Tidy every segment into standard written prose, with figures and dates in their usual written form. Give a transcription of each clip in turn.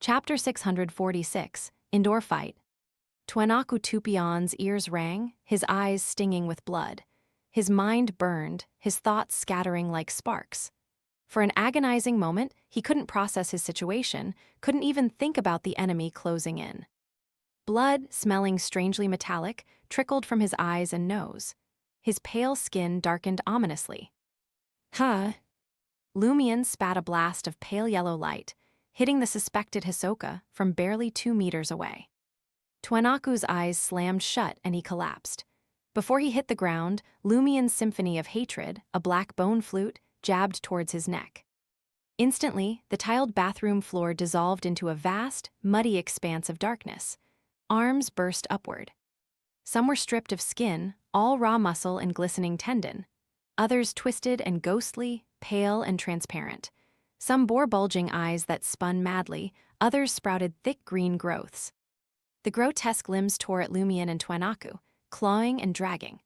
Chapter 646, Indoor Fight. Tuanaku Tupion's ears rang, his eyes stinging with blood. His mind burned, his thoughts scattering like sparks. For an agonizing moment, he couldn't process his situation, couldn't even think about the enemy closing in. Blood, smelling strangely metallic, trickled from his eyes and nose. His pale skin darkened ominously. Huh? Lumion spat a blast of pale yellow light, hitting the suspected Hisoka from barely 2 meters away. Tuanaku's eyes slammed shut and he collapsed. Before he hit the ground, Lumion's symphony of hatred, a black bone flute, jabbed towards his neck. Instantly, the tiled bathroom floor dissolved into a vast, muddy expanse of darkness. Arms burst upward. Some were stripped of skin, all raw muscle and glistening tendon. Others twisted and ghostly, pale and transparent. Some bore bulging eyes that spun madly, others sprouted thick green growths. The grotesque limbs tore at Lumion and Tuanaku, clawing and dragging.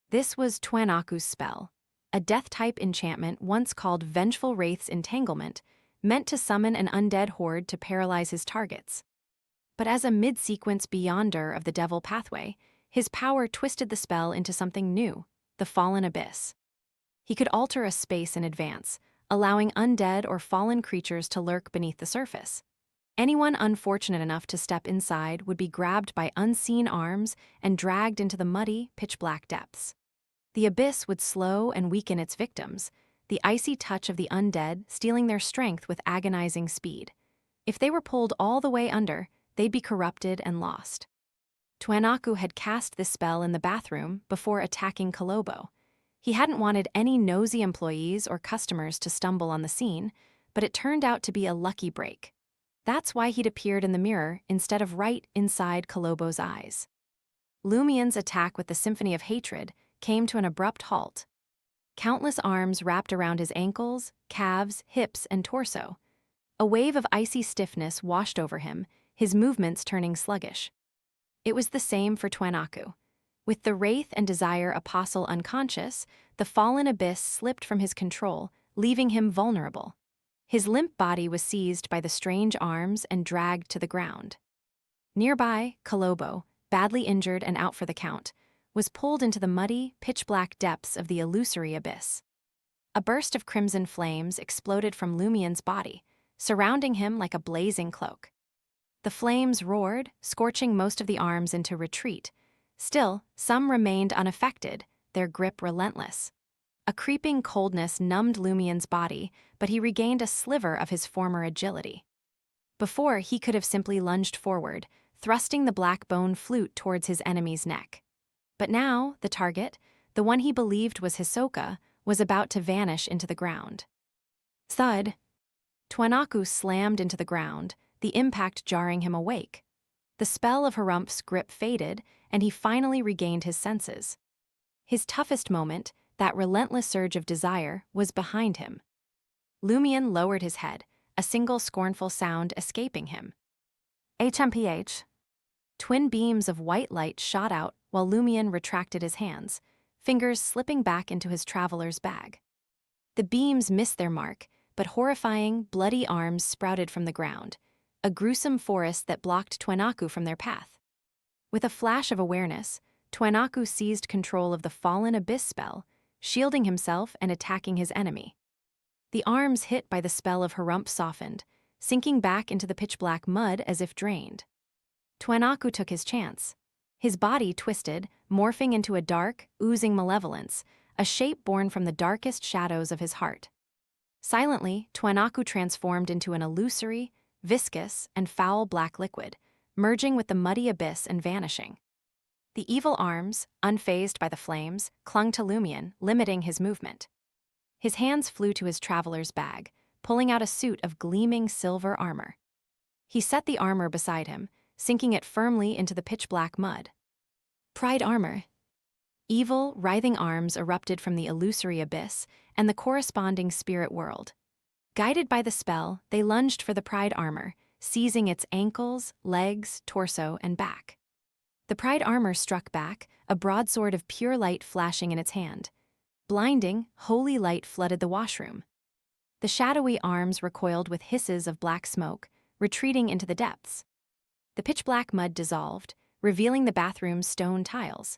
This was Tuanaku's spell, a death-type enchantment once called Vengeful Wraith's Entanglement, meant to summon an undead horde to paralyze his targets. But as a mid-sequence beyonder of the Devil Pathway, his power twisted the spell into something new, the Fallen Abyss. He could alter a space in advance, allowing undead or fallen creatures to lurk beneath the surface. Anyone unfortunate enough to step inside would be grabbed by unseen arms and dragged into the muddy, pitch-black depths. The abyss would slow and weaken its victims, the icy touch of the undead stealing their strength with agonizing speed. If they were pulled all the way under, they'd be corrupted and lost. Tuanaku had cast this spell in the bathroom before attacking Kolobo. He hadn't wanted any nosy employees or customers to stumble on the scene, but it turned out to be a lucky break. That's why he'd appeared in the mirror instead of right inside Kolobo's eyes. Lumion's attack with the Symphony of Hatred came to an abrupt halt. Countless arms wrapped around his ankles, calves, hips, and torso. A wave of icy stiffness washed over him, his movements turning sluggish. It was the same for Tuanaku. With the Wraith and Desire Apostle unconscious, the fallen abyss slipped from his control, leaving him vulnerable. His limp body was seized by the strange arms and dragged to the ground. Nearby, Kolobo, badly injured and out for the count, was pulled into the muddy, pitch-black depths of the illusory abyss. A burst of crimson flames exploded from Lumion's body, surrounding him like a blazing cloak. The flames roared, scorching most of the arms into retreat. Still, some remained unaffected, their grip relentless. A creeping coldness numbed Lumion's body, but he regained a sliver of his former agility. Before, he could have simply lunged forward, thrusting the black bone flute towards his enemy's neck. But now, the target, the one he believed was Hisoka, was about to vanish into the ground. Thud! Tuanaku slammed into the ground, the impact jarring him awake. The spell of Harump's grip faded, and he finally regained his senses. His toughest moment, that relentless surge of desire, was behind him. Lumion lowered his head, a single scornful sound escaping him. HMPH. Twin beams of white light shot out while Lumion retracted his hands, fingers slipping back into his traveler's bag. The beams missed their mark, but horrifying, bloody arms sprouted from the ground, a gruesome forest that blocked Tuanaku from their path. With a flash of awareness, Tuanaku seized control of the Fallen Abyss spell, shielding himself and attacking his enemy. The arms hit by the spell of Harump softened, sinking back into the pitch-black mud as if drained. Tuanaku took his chance. His body twisted, morphing into a dark, oozing malevolence, a shape born from the darkest shadows of his heart. Silently, Tuanaku transformed into an illusory, viscous, and foul black liquid, merging with the muddy abyss and vanishing. The evil arms, unfazed by the flames, clung to Lumion, limiting his movement. His hands flew to his traveler's bag, pulling out a suit of gleaming silver armor. He set the armor beside him, sinking it firmly into the pitch-black mud. Pride armor. Evil, writhing arms erupted from the illusory abyss and the corresponding spirit world. Guided by the spell, they lunged for the Pride armor, seizing its ankles, legs, torso, and back. The Pride armor struck back, a broadsword of pure light flashing in its hand. Blinding, holy light flooded the washroom. The shadowy arms recoiled with hisses of black smoke, retreating into the depths. The pitch-black mud dissolved, revealing the bathroom's stone tiles.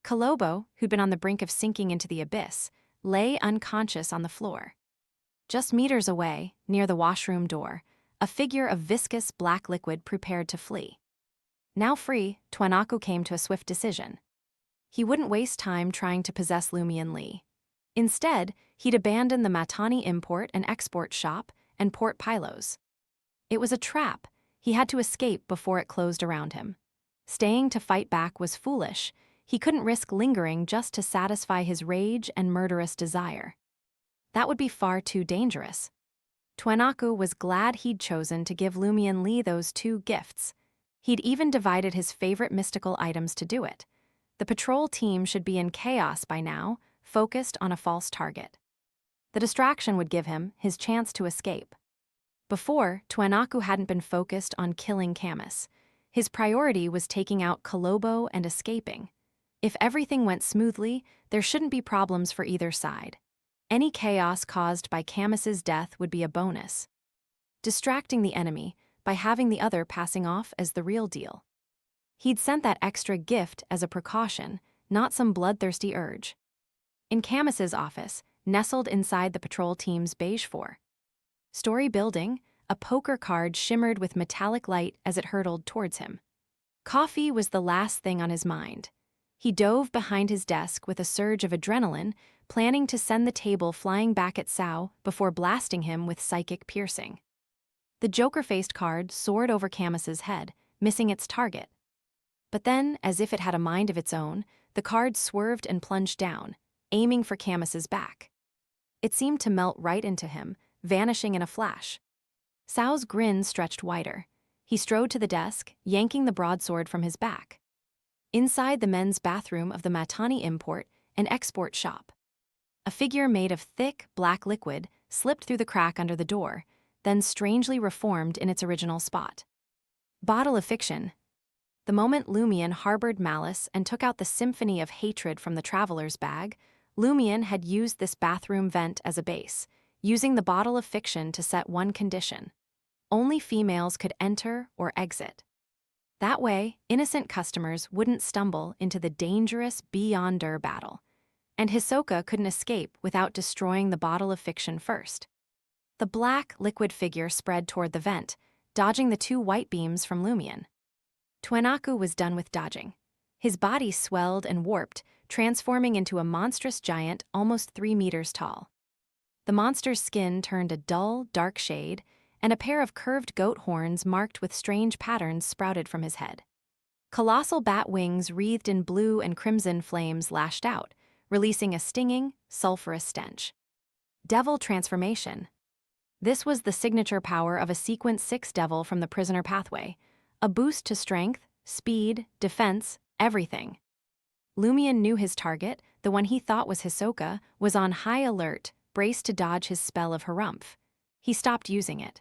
Kolobo, who'd been on the brink of sinking into the abyss, lay unconscious on the floor. Just meters away, near the washroom door, a figure of viscous black liquid prepared to flee. Now free, Twanaku came to a swift decision. He wouldn't waste time trying to possess Lumion Lee. Instead, he'd abandon the Matani import and export shop and Port Pylos. It was a trap. He had to escape before it closed around him. Staying to fight back was foolish. He couldn't risk lingering just to satisfy his rage and murderous desire. That would be far too dangerous. Twanaku was glad he'd chosen to give Lumion Lee those two gifts. He'd even divided his favorite mystical items to do it. The patrol team should be in chaos by now, focused on a false target. The distraction would give him his chance to escape. Before, Twanaku hadn't been focused on killing Camus. His priority was taking out Kolobo and escaping. If everything went smoothly, there shouldn't be problems for either side. Any chaos caused by Camus's death would be a bonus. Distracting the enemy by having the other passing off as the real deal. He'd sent that extra gift as a precaution, not some bloodthirsty urge. In Camus's office, nestled inside the patrol team's beige four story building, a poker card shimmered with metallic light as it hurtled towards him. Coffee was the last thing on his mind. He dove behind his desk with a surge of adrenaline, planning to send the table flying back at Sao before blasting him with psychic piercing. The Joker-faced card soared over Camus's head, missing its target. But then, as if it had a mind of its own, the card swerved and plunged down, aiming for Camus's back. It seemed to melt right into him, vanishing in a flash. Sao's grin stretched wider. He strode to the desk, yanking the broadsword from his back. Inside the men's bathroom of the Matani import and export shop, a figure made of thick, black liquid slipped through the crack under the door, then strangely reformed in its original spot. Bottle of fiction. The moment Lumion harbored malice and took out the symphony of hatred from the traveler's bag, Lumion had used this bathroom vent as a base, using the bottle of fiction to set one condition: only females could enter or exit. That way, innocent customers wouldn't stumble into the dangerous Beyonder battle, and Hisoka couldn't escape without destroying the bottle of fiction first. The black, liquid figure spread toward the vent, dodging the two white beams from Lumion. Twanaku was done with dodging. His body swelled and warped, transforming into a monstrous giant almost 3 meters tall. The monster's skin turned a dull, dark shade, and a pair of curved goat horns marked with strange patterns sprouted from his head. Colossal bat wings wreathed in blue and crimson flames lashed out, releasing a stinging, sulfurous stench. Devil transformation. This was the signature power of a Sequence 6 devil from the prisoner pathway, a boost to strength, speed, defense, everything. Lumion knew his target, the one he thought was Hisoka, was on high alert, braced to dodge his spell of Harumph. He stopped using it.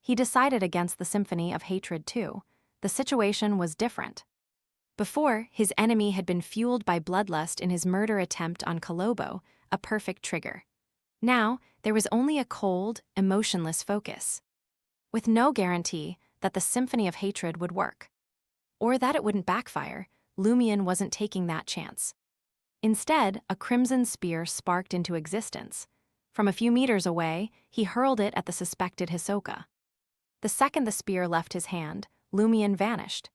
He decided against the symphony of hatred too. The situation was different. Before, his enemy had been fueled by bloodlust in his murder attempt on Kolobo, a perfect trigger. Now, there was only a cold, emotionless focus, with no guarantee that the symphony of hatred would work. Or that it wouldn't backfire. Lumion wasn't taking that chance. Instead, a crimson spear sparked into existence. From a few meters away, he hurled it at the suspected Hisoka. The second the spear left his hand, Lumion vanished.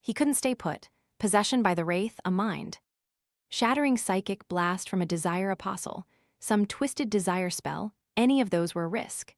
He couldn't stay put, possession by the Wraith, a mind. Shattering psychic blast from a desire apostle, some twisted desire spell, any of those were a risk.